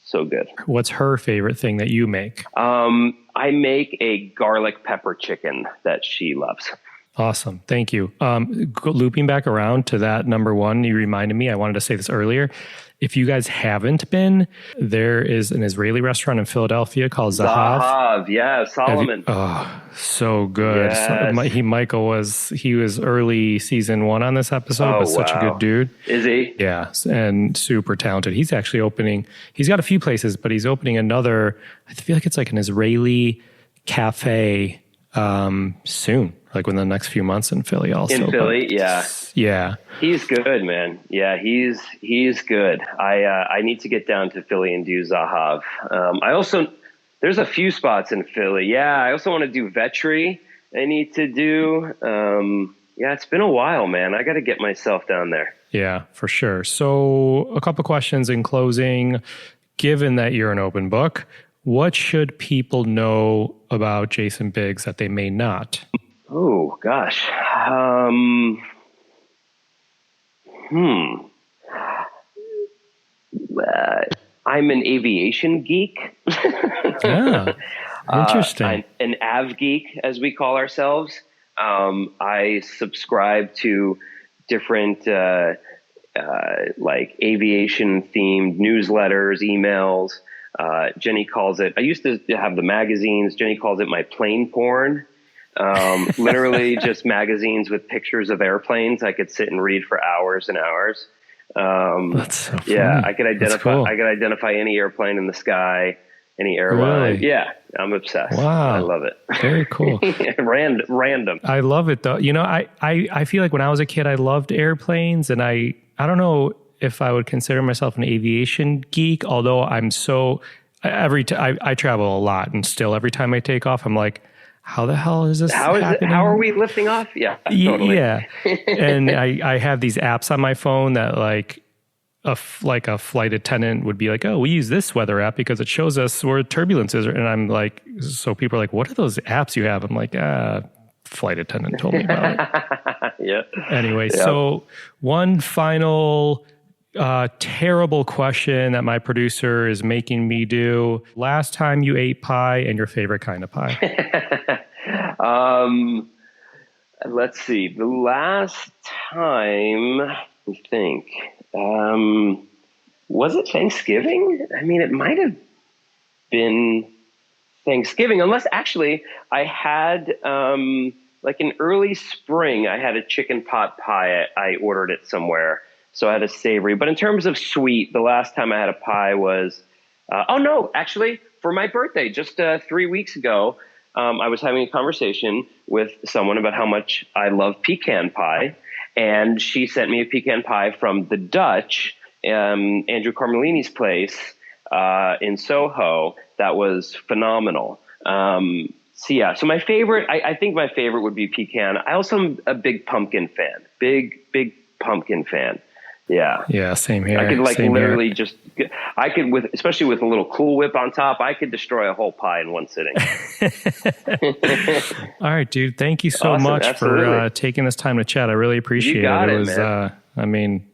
So good. What's her favorite thing that you make? I make a garlic pepper chicken that she loves. Awesome. Thank you. Looping back around to that number one, you reminded me, I wanted to say this earlier. If you guys haven't been, there is an Israeli restaurant in Philadelphia called Zahav. Zahav, yeah, Solomon. So good. Yes. He was early season 1 on this episode, but such a good dude. Is he? Yeah, and super talented. He's actually he's got a few places, but he's opening another, I feel like it's like an Israeli cafe soon, like within the next few months in Philly also. In Philly, yeah. Yeah. He's good, man. Yeah, he's good. I need to get down to Philly and do Zahav. There's a few spots in Philly. Yeah, I also want to do Vetri. I need to do. It's been a while, man. I got to get myself down there. Yeah, for sure. So a couple questions in closing. Given that you're an open book, what should people know about Jason Biggs that they may not? Oh, gosh. I'm an aviation geek. Yeah, interesting. I'm an av geek, as we call ourselves. I subscribe to different aviation themed newsletters, emails. Jenny calls it, I used to have the magazines. Jenny calls it my plane porn. Literally just magazines with pictures of airplanes. I could sit and read for hours and hours. That's so funny. Yeah, I could identify any airplane in the sky, any airline. Really? Yeah, I'm obsessed. Wow. I love it. Very cool. Random. I love it though. I feel like when I was a kid, I loved airplanes, and I don't know if I would consider myself an aviation geek, although I'm so I travel a lot, and still every time I take off, I'm like, how the hell is this happening? How are we lifting off? Yeah, totally. Yeah. And I have these apps on my phone that like a flight attendant would be like, oh, we use this weather app because it shows us where turbulence is. And I'm like, so people are like, what are those apps you have? I'm like, flight attendant told me about it. Yeah. Anyway, so one final terrible question that my producer is making me do. Last time you ate pie and your favorite kind of pie? Let's see. The last time, let me think, was it Thanksgiving? I mean, it might have been Thanksgiving, unless actually I had, like in early spring, I had a chicken pot pie. I ordered it somewhere. So I had a savory. But in terms of sweet, the last time I had a pie was, actually, for my birthday, just 3 weeks ago, I was having a conversation with someone about how much I love pecan pie. And she sent me a pecan pie from the Dutch, Andrew Carmelini's place in Soho. That was phenomenal. So my favorite, I think my favorite would be pecan. I also am a big pumpkin fan. Big pumpkin fan. Yeah. Yeah, same here. I could literally especially with a little Cool Whip on top, I could destroy a whole pie in one sitting. All right, dude. Thank you so much for taking this time to chat. I really appreciate it. It was, man.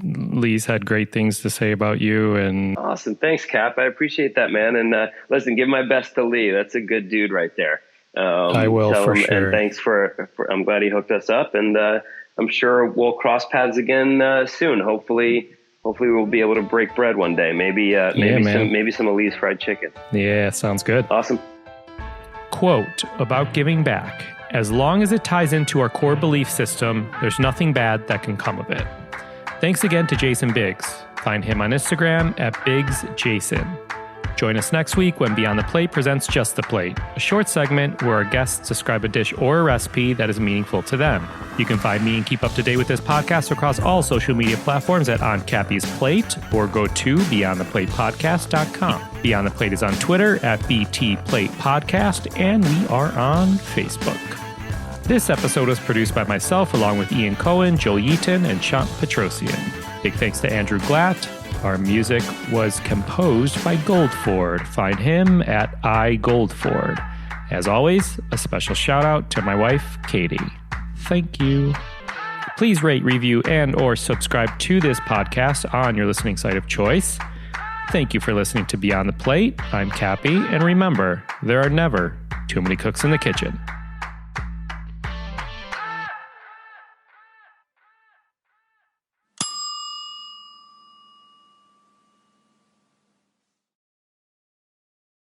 Lee's had great things to say about you. And awesome. Thanks, Cap. I appreciate that, man. And listen, give my best to Lee. That's a good dude right there. I will, for sure. And thanks for I'm glad he hooked us up. And I'm sure we'll cross paths again soon. Hopefully we'll be able to break bread one day. Maybe some of Lee's fried chicken. Yeah, sounds good. Awesome. Quote about giving back: as long as it ties into our core belief system, there's nothing bad that can come of it. Thanks again to Jason Biggs. Find him on Instagram at BiggsJason. Join us next week when Beyond the Plate presents Just the Plate, a short segment where our guests describe a dish or a recipe that is meaningful to them. You can find me and keep up to date with this podcast across all social media platforms at On Cappy's Plate, or go to BeyondThePlatePodcast.com. Beyond the Plate is on Twitter at BT Plate Podcast, and we are on Facebook. This episode was produced by myself, along with Ian Cohen, Joel Yeaton, and Chant Petrosian. Big thanks to Andrew Glatt. Our music was composed by Goldford. Find him at iGoldford. As always, a special shout out to my wife, Katie. Thank you. Please rate, review, and or subscribe to this podcast on your listening site of choice. Thank you for listening to Beyond the Plate. I'm Cappy, and remember, there are never too many cooks in the kitchen.